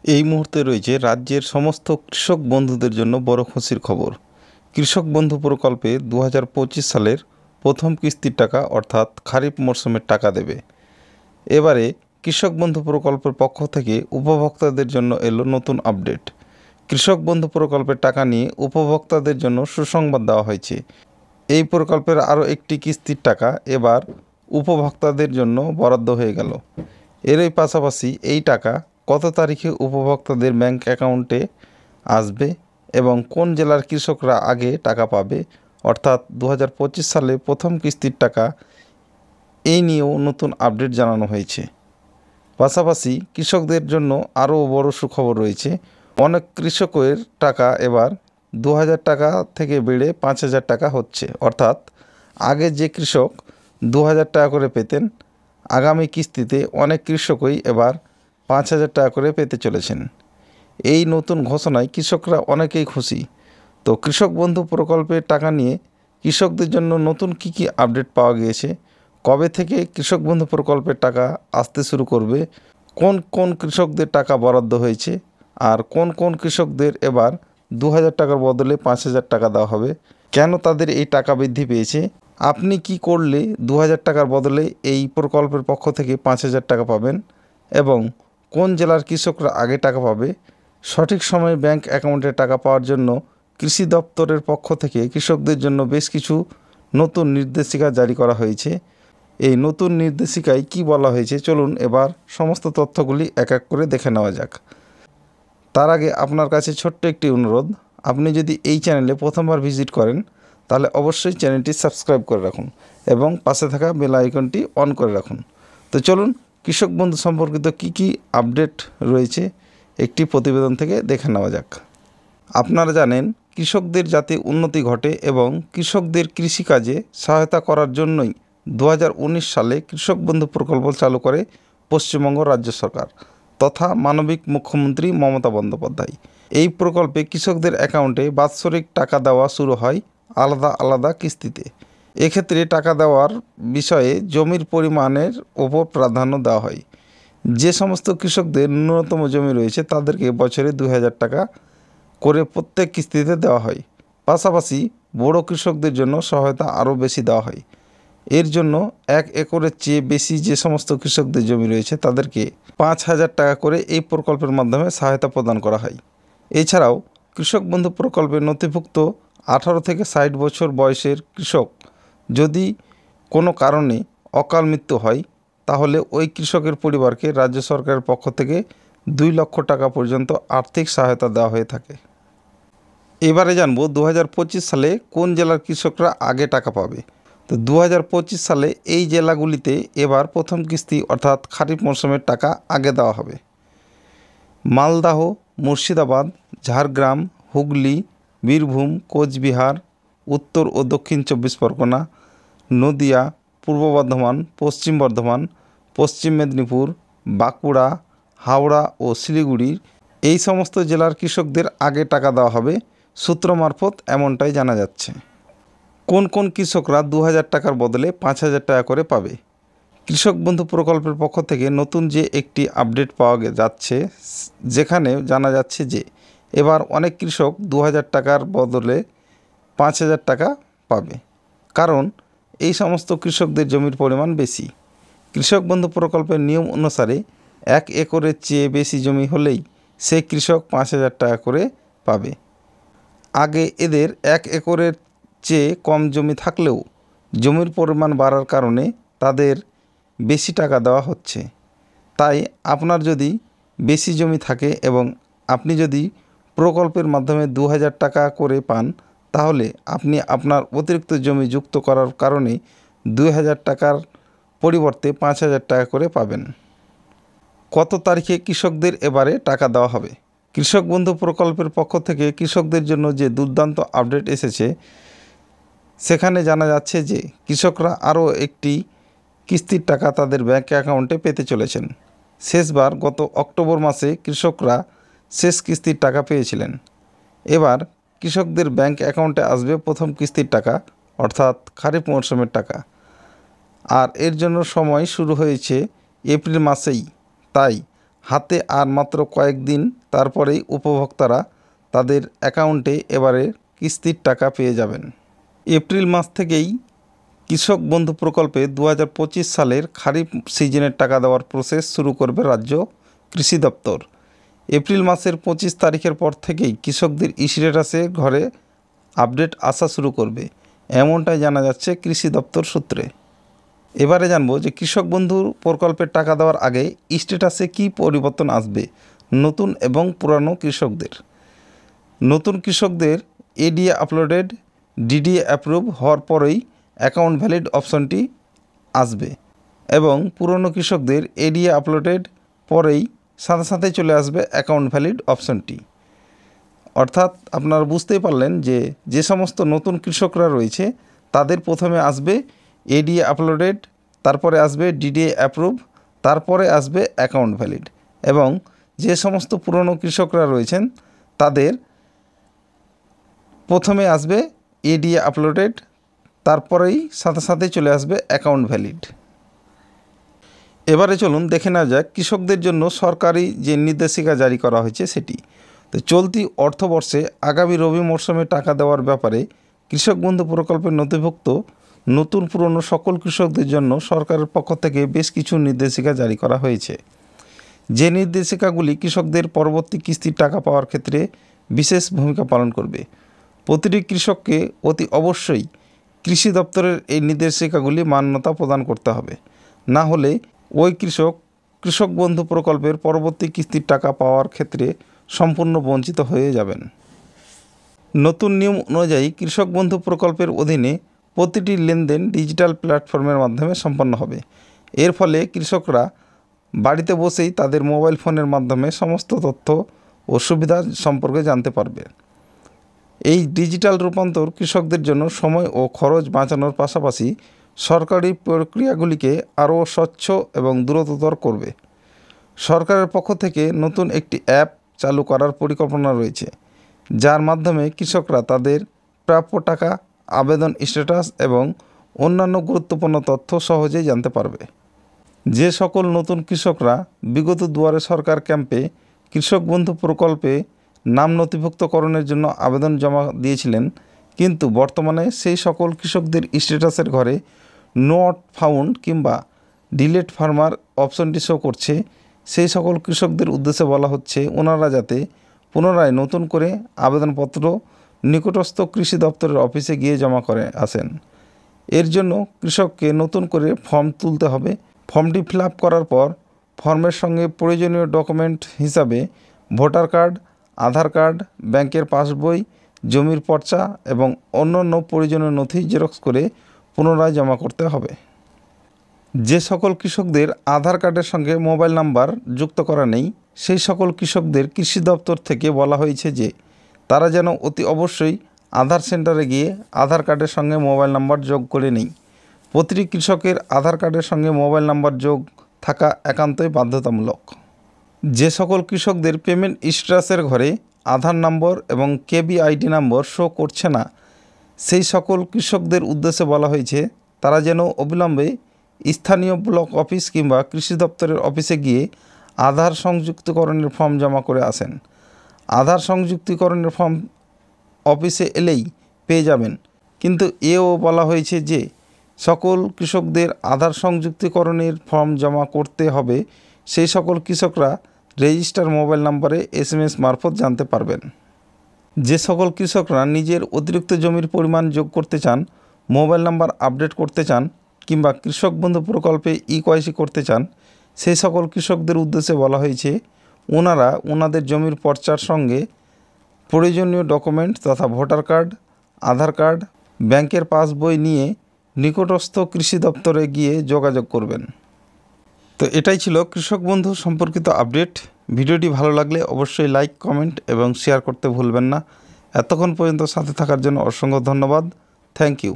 এই মুহূর্তে রয়েছে রাজ্যের সমস্ত কৃষক বন্ধুদের জন্য বড় খুশির খবর। কৃষক বন্ধু প্রকল্পে 2025 সালের প্রথম কিস্তির টাকা অর্থাৎ খারিফ মরশুমের টাকা দেবে। এবারে কৃষক বন্ধু প্রকল্পের পক্ষ থেকে উপভোক্তাদের জন্য এলো নতুন আপডেট। কৃষক বন্ধু প্রকল্পের টাকা নিয়ে উপভোক্তাদের জন্য সুসংবাদ দেওয়া হয়েছে। এই প্রকল্পের আরও একটি কিস্তির টাকা এবার উপভোক্তাদের জন্য বরাদ্দ হয়ে গেল। এরই পাশাপাশি এই টাকা কত তারিখে উপভোক্তাদের ব্যাংক অ্যাকাউন্টে আসবে এবং কোন জেলার কৃষকরা আগে টাকা পাবে, অর্থাৎ 2025 সালে প্রথম কিস্তির টাকা, এই নিয়েও নতুন আপডেট জানানো হয়েছে। পাশাপাশি কৃষকদের জন্য আরও বড় সুখবর রয়েছে। অনেক কৃষকের টাকা এবার 2000 টাকা থেকে বেড়ে 5000 টাকা হচ্ছে, অর্থাৎ আগে যে কৃষক 2000 টাকা করে পেতেন, আগামী কিস্তিতে অনেক কৃষকই এবার 5000 টাকা করে পেতে চলেছেন। এই নতুন ঘোষণায় কৃষকরা অনেকেই খুশি। তো কৃষক বন্ধু প্রকল্পের টাকা নিয়ে কৃষকদের জন্য নতুন কী আপডেট পাওয়া গিয়েছে, কবে থেকে কৃষক বন্ধু প্রকল্পের টাকা আসতে শুরু করবে, কোন কোন কৃষকদের টাকা বরাদ্দ হয়েছে, আর কোন কোন কৃষকদের এবার 2000 টাকার বদলে 5000 টাকা দেওয়া হবে, কেন তাদের এই টাকা বৃদ্ধি পেয়েছে, আপনি কি করলে 2000 টাকার বদলে এই প্রকল্পের পক্ষ থেকে 5000 টাকা পাবেন এবং কোন জেলার কৃষকরা আগে টাকা পাবে, সঠিক সময়ে ব্যাংক অ্যাকাউন্টে টাকা পাওয়ার জন্য কৃষি দপ্তরের পক্ষ থেকে কৃষকদের জন্য বেশ কিছু নতুন নির্দেশিকা জারি করা হয়েছে। এই নতুন নির্দেশিকায় কি বলা হয়েছে, চলুন এবার সমস্ত তথ্যগুলি এক এক করে দেখে নেওয়া যাক। তার আগে আপনার কাছে ছোট্ট একটি অনুরোধ, আপনি যদি এই চ্যানেলে প্রথমবার ভিজিট করেন তাহলে অবশ্যই চ্যানেলটি সাবস্ক্রাইব করে রাখুন এবং পাশে থাকা বেল আইকনটি অন করে রাখুন। তো চলুন কৃষক বন্ধু সম্পর্কিত কি আপডেট রয়েছে একটি প্রতিবেদন থেকে দেখে নেওয়া যাক। আপনারা জানেন, কৃষকদের যাতে উন্নতি ঘটে এবং কৃষকদের কৃষিকাজে সহায়তা করার জন্যই 2019 সালে কৃষক বন্ধু প্রকল্প চালু করে পশ্চিমবঙ্গ রাজ্য সরকার তথা মানবিক মুখ্যমন্ত্রী মমতা বন্দ্যোপাধ্যায়। এই প্রকল্পে কৃষকদের অ্যাকাউন্টে বাৎসরিক টাকা দেওয়া শুরু হয় আলাদা আলাদা কিস্তিতে। এক্ষেত্রে টাকা দেওয়ার বিষয়ে জমির পরিমাণের ওপর প্রাধান্য দেওয়া হয়। যে সমস্ত কৃষকদের ন্যূনতম জমি রয়েছে তাদেরকে বছরে 2000 টাকা করে প্রত্যেক কিস্তিতে দেওয়া হয়। পাশাপাশি বড় কৃষকদের জন্য সহায়তা আরও বেশি দেওয়া হয়। এর জন্য 1 একরের চেয়ে বেশি যে সমস্ত কৃষকদের জমি রয়েছে তাদেরকে 5000 টাকা করে এই প্রকল্পের মাধ্যমে সহায়তা প্রদান করা হয়। এছাড়াও কৃষক বন্ধু প্রকল্পে নথিভুক্ত 18 থেকে 60 বছর বয়সের কৃষক যদি কোনো কারণে অকাল মৃত্যু হয় তাহলে ওই কৃষকের পরিবারকে রাজ্য সরকারের পক্ষ থেকে 2 লক্ষ টাকা পর্যন্ত আর্থিক সহায়তা দেওয়া হয়ে থাকে। এবারে জানবো 2025 সালে কোন জেলার কৃষকরা আগে টাকা পাবে। তো 2025 সালে এই জেলাগুলিতে এবার প্রথম কিস্তি অর্থাৎ খারিফ মরশুমের টাকা আগে দেওয়া হবে। মালদহ, মুর্শিদাবাদ, ঝাড়গ্রাম, হুগলি, বীরভূম, কোচবিহার, উত্তর ও দক্ষিণ 24 পরগনা, নদিয়া, পূর্ব বর্ধমান, পশ্চিম বর্ধমান, পশ্চিম মেদিনীপুর, বাঁকুড়া, হাওড়া ও শিলিগুড়ির এই সমস্ত জেলার কৃষকদের আগে টাকা দেওয়া হবে সূত্র মারফত এমনটাই জানা যাচ্ছে। কোন কোন কৃষকরা 2000 টাকার বদলে 5000 টাকা করে পাবে। কৃষক বন্ধু প্রকল্পের পক্ষ থেকে নতুন যে একটি আপডেট পাওয়া যাচ্ছে, যেখানে জানা যাচ্ছে যে এবার অনেক কৃষক 2000 টাকার বদলে 5000 টাকা পাবে, কারণ এই সমস্ত কৃষকদের জমির পরিমাণ বেশি। কৃষক বন্ধু প্রকল্পের নিয়ম অনুসারে 1 একরের চেয়ে বেশি জমি হলেই সেই কৃষক 5000 টাকা করে পাবে। আগে এদের 1 একরের চেয়ে কম জমি থাকলেও জমির পরিমাণ বাড়ার কারণে তাদের বেশি টাকা দেওয়া হচ্ছে। তাই আপনার যদি বেশি জমি থাকে এবং আপনি যদি প্রকল্পের মাধ্যমে 2000 টাকা করে পান, তাহলে আপনি আপনার অতিরিক্ত জমি যুক্ত করার কারণে 2000 টাকার পরিবর্তে 5000 টাকা করে পাবেন। কত তারিখে কৃষকদের এবারে টাকা দেওয়া হবে। কৃষক বন্ধু প্রকল্পের পক্ষ থেকে কৃষকদের জন্য যে দুর্দান্ত আপডেট এসেছে, সেখানে জানা যাচ্ছে যে কৃষকরা আরও একটি কিস্তির টাকা তাদের ব্যাঙ্ক অ্যাকাউন্টে পেতে চলেছেন। শেষবার গত অক্টোবর মাসে কৃষকরা শেষ কিস্তির টাকা পেয়েছিলেন। এবার কৃষকদের ব্যাঙ্ক অ্যাকাউন্টে আসবে প্রথম কিস্তির টাকা অর্থাৎ খারিফ মরশুমের টাকা, আর এর জন্য সময় শুরু হয়েছে এপ্রিল মাসেই। তাই হাতে আর মাত্র কয়েকদিন, তারপরেই উপভোক্তারা তাদের অ্যাকাউন্টে এবারে কিস্তির টাকা পেয়ে যাবেন। এপ্রিল মাস থেকেই কৃষক বন্ধু প্রকল্পে 2025 সালের খারিফ সিজনের টাকা দেওয়ার প্রসেস শুরু করবে রাজ্য কৃষি দপ্তর। এপ্রিল মাসের 25 তারিখের পর থেকেই কৃষকদের স্ট্যাটাসে ঘরে আপডেট আসা শুরু করবে, এমনটাই জানা যাচ্ছে কৃষি দপ্তর সূত্রে। এবারে জানবো যে কৃষক বন্ধু প্রকল্পের টাকা দেওয়ার আগে স্ট্যাটাসে কী পরিবর্তন আসবে নতুন এবং পুরানো কৃষকদের। নতুন কৃষকদের এডিএ আপলোডেড, ডিডিএ অ্যাপ্রুভ হওয়ার পরেই অ্যাকাউন্ট ভ্যালিড অপশনটি আসবে এবং পুরনো কৃষকদের এডিএ আপলোডেড পরেই সাথে সাথে চলে আসবে অ্যাকাউন্ট ভ্যালিড অপশনটি। অর্থাৎ আপনারা বুঝতেই পারলেন যে যে সমস্ত নতুন কৃষকরা রয়েছে তাদের প্রথমে আসবে এডিএ আপলোডেড, তারপরে আসবে ডিডিএ অ্যাপ্রুভ, তারপরে আসবে অ্যাকাউন্ট ভ্যালিড, এবং যে সমস্ত পুরনো কৃষকরা রয়েছেন তাদের প্রথমে আসবে এডিএ আপলোডেড, তারপরেই সাথে সাথে চলে আসবে অ্যাকাউন্ট ভ্যালিড। এবারে চলুন দেখে নেওয়া যাক কৃষকদের জন্য সরকারি যে নির্দেশিকা জারি করা হয়েছে সেটি। তো চলতি অর্থবর্ষে আগামী রবি মরশুমে টাকা দেওয়ার ব্যাপারে কৃষক বন্ধু প্রকল্পের নথিভুক্ত নতুন পুরনো সকল কৃষকদের জন্য সরকারের পক্ষ থেকে বেশ কিছু নির্দেশিকা জারি করা হয়েছে। যে নির্দেশিকাগুলি কৃষকদের পরবর্তী কিস্তির টাকা পাওয়ার ক্ষেত্রে বিশেষ ভূমিকা পালন করবে। প্রতিটি কৃষককে অতি অবশ্যই কৃষি দপ্তরের এই নির্দেশিকাগুলি মান্যতা প্রদান করতে হবে, না হলে ওই কৃষক বন্ধু প্রকল্পের পরবর্তী কিস্তির টাকা পাওয়ার ক্ষেত্রে সম্পূর্ণ বঞ্চিত হয়ে যাবেন। নতুন নিয়ম অনুযায়ী কৃষক বন্ধু প্রকল্পের অধীনে প্রতিটি লেনদেন ডিজিটাল প্ল্যাটফর্মের মাধ্যমে সম্পন্ন হবে। এর ফলে কৃষকরা বাড়িতে বসেই তাদের মোবাইল ফোনের মাধ্যমে সমস্ত তথ্য ও সুবিধা সম্পর্কে জানতে পারবে। এই ডিজিটাল রূপান্তর কৃষকদের জন্য সময় ও খরচ বাঁচানোর পাশাপাশি সরকারি প্রক্রিয়াগুলিকে আরও স্বচ্ছ এবং দ্রুততর করবে। সরকারের পক্ষ থেকে নতুন একটি অ্যাপ চালু করার পরিকল্পনা রয়েছে, যার মাধ্যমে কৃষকরা তাদের প্রাপ্য টাকা, আবেদন স্ট্যাটাস এবং অন্যান্য গুরুত্বপূর্ণ তথ্য সহজেই জানতে পারবে। যে সকল নতুন কৃষকরা বিগত দুয়ারে সরকার ক্যাম্পে কৃষক বন্ধু প্রকল্পে নাম নথিভুক্তকরণের জন্য আবেদন জমা দিয়েছিলেন, কিন্তু বর্তমানে সেই সকল কৃষকদের স্ট্যাটাসের ঘরে নট ফাউন্ড কিংবা ডিলেট ফার্মার অপশনটি শো করছে, সেই সকল কৃষকদের উদ্দেশ্যে বলা হচ্ছে ওনারা যাতে পুনরায় নতুন করে আবেদনপত্র নিকটস্থ কৃষি দপ্তরের অফিসে গিয়ে জমা করে আসেন। এর জন্য কৃষককে নতুন করে ফর্ম তুলতে হবে। ফর্মটি ফিল আপ করার পর ফর্মের সঙ্গে প্রয়োজনীয় ডকুমেন্ট হিসাবে ভোটার কার্ড, আধার কার্ড, ব্যাংকের পাসবই, জমির পর্চা এবং অন্যান্য প্রয়োজনীয় নথি জেরক্স করে পুনরায় জমা করতে হবে। যে সকল কৃষকদের আধার কার্ডের সঙ্গে মোবাইল নাম্বার যুক্ত করা নেই, সেই সকল কৃষকদের কৃষি দপ্তর থেকে বলা হয়েছে যে তারা যেন অতি অবশ্যই আধার সেন্টারে গিয়ে আধার কার্ডের সঙ্গে মোবাইল নাম্বার যোগ করে নেই। প্রতিটি কৃষকের আধার কার্ডের সঙ্গে মোবাইল নাম্বার যোগ থাকা একান্তই বাধ্যতামূলক। যে সকল কৃষকদের পেমেন্ট স্ট্যাটাসের ঘরে আধার নম্বর এবং কেবিআইডি নম্বর শো করছে না, সেই সকল কৃষকদের উদ্দেশ্যে বলা হয়েছে তারা যেন অবিলম্বে স্থানীয় ব্লক অফিস কিংবা কৃষি দপ্তরের অফিসে গিয়ে আধার সংযুক্তিকরণের ফর্ম জমা করে আসেন। আধার সংযুক্তিকরণের ফর্ম অফিসে এলেই পেয়ে যাবেন, কিন্তু এও বলা হয়েছে যে সকল কৃষকদের আধার সংযুক্তিকরণের ফর্ম জমা করতে হবে সেই সকল কৃষকরা রেজিস্টার মোবাইল নম্বরে SMS মারফত জানতে পারবেন। যে সকল কৃষকরা নিজের অতিরিক্ত জমির পরিমাণ যোগ করতে চান, মোবাইল নাম্বার আপডেট করতে চান কিংবা কৃষক বন্ধু প্রকল্পে KYC করতে চান, সেই সকল কৃষকদের উদ্দেশ্যে বলা হয়েছে ওনারা ওনাদের জমির পর্চার সঙ্গে প্রয়োজনীয় ডকুমেন্ট তথা ভোটার কার্ড, আধার কার্ড, ব্যাংকের পাসবই নিয়ে নিকটস্থ কৃষি দপ্তরে গিয়ে যোগাযোগ করবেন। তো এটাই ছিল কৃষক বন্ধু সম্পর্কিত আপডেট। ভিডিওটি ভালো লাগলে অবশ্যই লাইক, কমেন্ট এবং শেয়ার করতে ভুলবেন না। এতক্ষণ পর্যন্ত সাথে থাকার জন্য অসংখ্য ধন্যবাদ। Thank you.